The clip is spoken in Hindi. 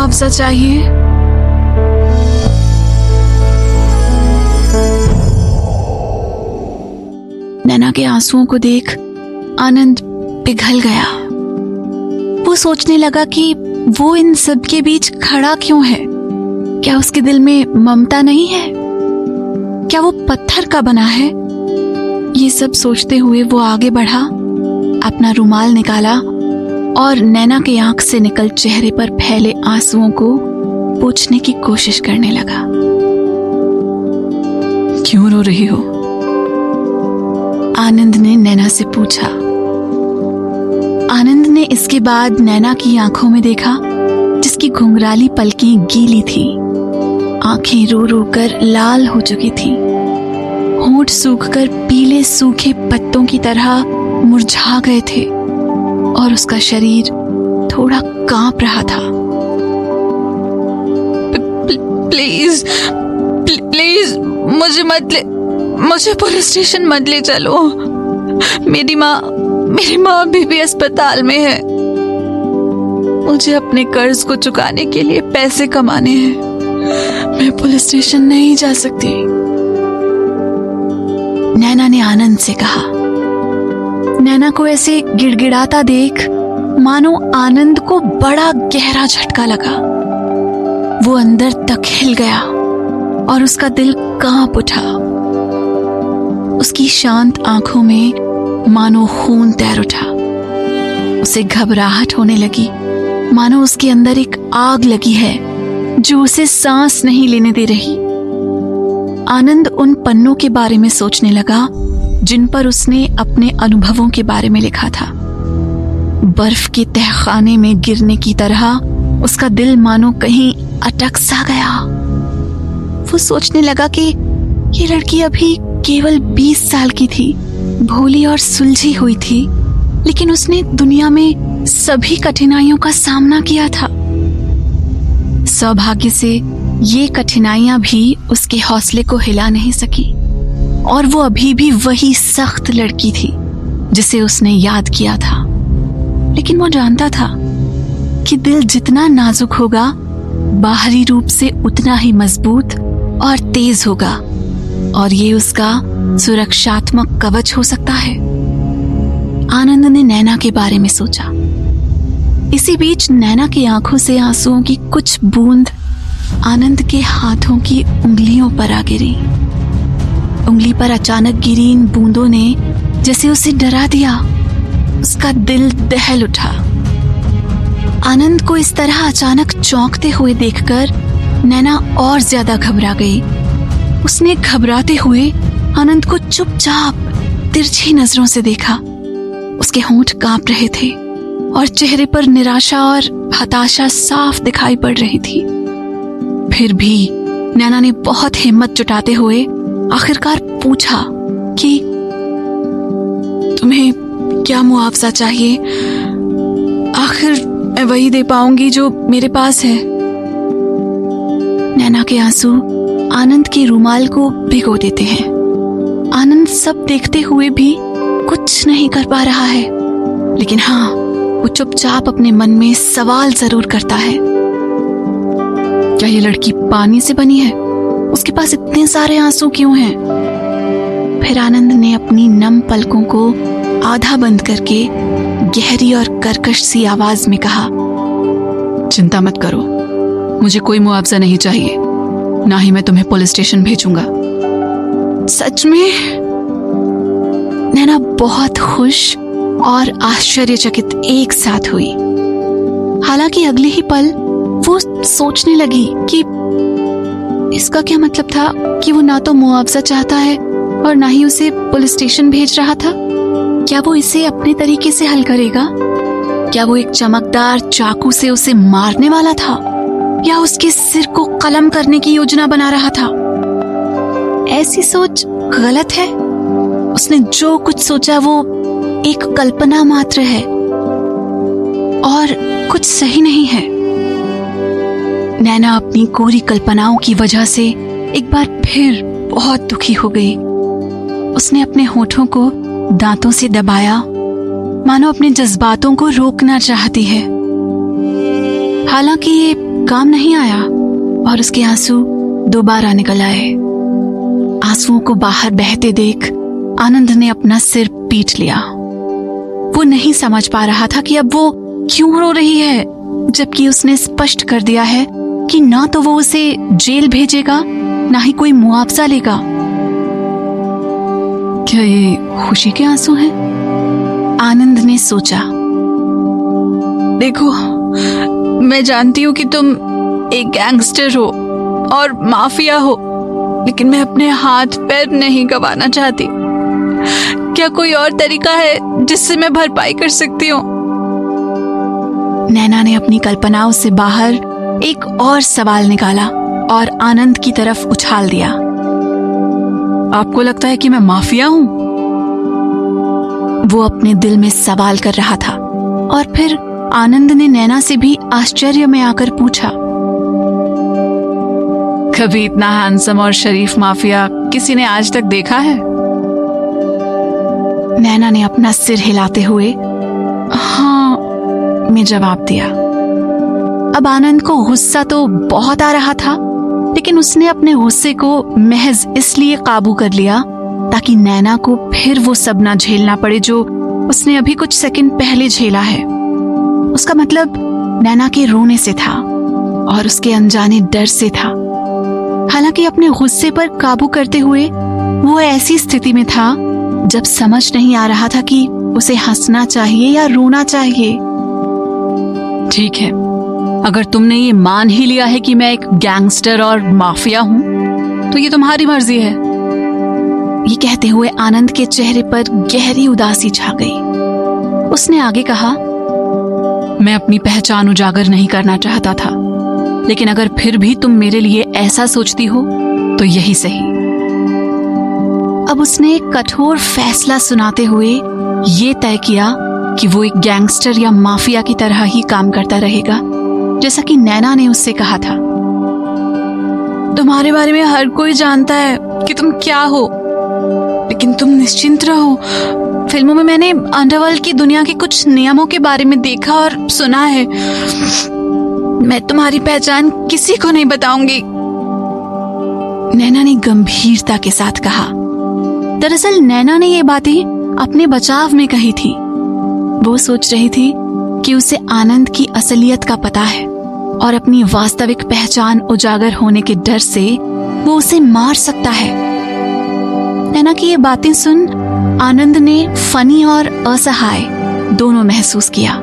मुआवजा चाहिए? नैना के आंसुओं को देख आनंद पिघल गया। वो सोचने लगा कि वो इन सब के बीच खड़ा क्यों है। क्या उसके दिल में ममता नहीं है? क्या वो पत्थर का बना है? ये सब सोचते हुए वो आगे बढ़ा, अपना रुमाल निकाला और नैना के आंख से निकल चेहरे पर फैले आंसुओं को पोंछने की कोशिश करने लगा। क्यों रो रही हो? आनंद ने नैना से पूछा। आनंद ने इसके बाद नैना की आंखों में देखा, जिसकी घुंघराली पलकें गीली थी, आंखें रो रो कर लाल हो चुकी थी, होंठ सूखकर पीले सूखे पत्तों की तरह मुरझा गए थे और उसका शरीर थोड़ा कांप रहा था। प्लीज प्लीज मुझे पुलिस स्टेशन मत ले चलो। मेरी माँ अभी भी अस्पताल में है। मुझे अपने कर्ज को चुकाने के लिए पैसे कमाने हैं। मैं पुलिस स्टेशन नहीं जा सकती। नैना ने आनंद से कहा। नैना को ऐसे गिड़गिड़ाता देख मानो आनंद को बड़ा गहरा झटका लगा। वो अंदर तक हिल गया और उसका दिल कांप उठा। उसकी शांत आंखों में मानो खून तैर उठा। उसे घबराहट होने लगी, मानो उसके अंदर एक आग लगी है जो उसे सांस नहीं लेने दे रही। आनंद उन पन्नों के बारे में सोचने लगा जिन पर उसने अपने अनुभवों के बारे में लिखा था। बर्फ के तहखाने में गिरने की तरह उसका दिल मानो कहीं अटक सा गया। वो सोचने लगा कि ये लड़की अभी केवल 20 साल की थी, भोली और सुलझी हुई थी, लेकिन उसने दुनिया में सभी कठिनाइयों का सामना किया था। सौभाग्य से ये कठिनाइयां भी उसके हौसले को हिला नहीं सकी और वो अभी भी वही सख्त लड़की थी जिसे उसने याद किया था। लेकिन वो जानता था कि दिल जितना नाजुक होगा, बाहरी रूप से उतना ही मजबूत और तेज होगा और ये उसका सुरक्षात्मक कवच हो सकता है। आनंद ने नैना के बारे में सोचा। इसी बीच नैना की आंखों से आंसुओं की कुछ बूंद आनंद के हाथों की उंगलियों पर आ गिरी। उंगली पर अचानक गिरी इन बूंदों ने जैसे उसे डरा दिया। उसका दिल दहल उठा। आनंद को इस तरह अचानक चौंकते हुए देखकर नैना और ज्यादा घबरा गई। उसने घबराते हुए आनंद को चुपचाप तिरछी नजरों से देखा। उसके होंठ कांप रहे थे और चेहरे पर निराशा और हताशा साफ दिखाई पड़ रही थी। फिर भी नैना ने बहुत हिम्मत जुटाते हुए आखिरकार पूछा कि तुम्हें क्या मुआवजा चाहिए? आखिर मैं वही दे पाऊंगी जो मेरे पास है। नैना के आंसू आनंद के रुमाल को भिगो देते हैं। आनंद सब देखते हुए भी कुछ नहीं कर पा रहा है, लेकिन हाँ, वो चुपचाप अपने मन में सवाल जरूर करता है। क्या ये लड़की पानी से बनी है? उसके पास इतने सारे आंसू क्यों हैं? फिर आनंद ने अपनी नम पलकों को आधा बंद करके गहरी और कर्कश सी आवाज में कहा, चिंता मत करो, मुझे कोई मुआवजा नहीं चाहिए, ना ही मैं तुम्हें पुलिस स्टेशन भेजूंगा। सच में? नैना बहुत खुश और आश्चर्यचकित एक साथ हुई। हालांकि अगले ही पल वो सोचने लगी कि इसका क्या मतलब था कि वो ना तो मुआवजा चाहता है और ना ही उसे पुलिस स्टेशन भेज रहा था। क्या वो इसे अपने तरीके से हल करेगा? क्या वो एक चमकदार चाकू से उसे मारने वाला था या उसके सिर को कलम करने की योजना बना रहा था? ऐसी सोच गलत है। उसने जो कुछ सोचा वो एक कल्पना मात्र है और कुछ सही नहीं है। नैना अपनी कोरी कल्पनाओं की वजह से एक बार फिर बहुत दुखी हो गई। उसने अपने होठों को दांतों से दबाया, मानो अपने जज्बातों को रोकना चाहती है। हालांकि ये काम नहीं आया और उसके आंसू दोबारा निकल आए। आंसुओं को बाहर बहते देख आनंद ने अपना सिर पीट लिया। वो नहीं समझ पा रहा था कि अब वो क्यों रो रही है, जबकि उसने स्पष्ट कर दिया है कि ना तो वो उसे जेल भेजेगा, ना ही कोई मुआवजा लेगा। क्या ये खुशी के आंसू हैं? आनंद ने सोचा। देखो, मैं जानती हूँ कि तुम एक गैंगस्टर हो और माफिया हो, लेकिन मैं अपने हाथ पैर नहीं गंवाना चाहती। क्या कोई और तरीका है जिससे मैं भरपाई कर सकती हूँ? नैना ने अपनी कल्पनाओं से बाहर एक और सवाल निकाला और आनंद की तरफ उछाल दिया। आपको लगता है कि मैं माफिया हूँ? वो अपने दिल में सवाल कर रहा था और फिर आनंद ने नैना से भी आश्चर्य में आकर पूछा। कभी इतना हैंडसम और शरीफ माफिया किसी ने आज तक देखा है? नैना ने अपना सिर हिलाते हुए हाँ में जवाब दिया। अब आनंद को गुस्सा तो बहुत आ रहा था, लेकिन उसने अपने गुस्से को महज इसलिए काबू कर लिया ताकि नैना को फिर वो सब ना झेलना पड़े जो उसने अभी कुछ सेकंड पहले झेला है। उसका मतलब नैना के रोने से था और उसके अनजाने डर से था। हालांकि अपने गुस्से पर काबू करते हुए वो ऐसी स्थिति में था जब समझ नहीं आ रहा था कि उसे हंसना चाहिए या रोना चाहिए। ठीक है, अगर तुमने ये मान ही लिया है कि मैं एक गैंगस्टर और माफिया हूँ, तो ये तुम्हारी मर्जी है। ये कहते हुए आनंद के चेहरे पर गहरी उदासी छा गई। उसने आगे कहा, मैं अपनी पहचान उजागर नहीं करना चाहता था, लेकिन अगर फिर भी तुम मेरे लिए ऐसा सोचती हो तो यही सही। अब उसने एक कठोर फैसला सुनाते हुए ये तय किया कि वो एक गैंगस्टर या माफिया की तरह ही काम करता रहेगा, जैसा कि नैना ने उससे कहा था। तुम्हारे बारे में हर कोई जानता है कि तुम क्या हो, लेकिन तुम निश्चिंत रहो। फिल्मों में मैंने अंडरवर्ल्ड की दुनिया के कुछ नियमों के बारे में देखा और सुना है। मैं तुम्हारी पहचान किसी को नहीं बताऊंगी। नैना ने गंभीरता के साथ कहा। दरअसल नैना ने ये बातें अपने बचाव में कही थी। वो सोच रही थी कि उसे आनंद की असलियत का पता है और अपनी वास्तविक पहचान उजागर होने के डर से वो उसे मार सकता है। नैना की ये बातें सुन आनंद ने फनी और असहाय दोनों महसूस किया।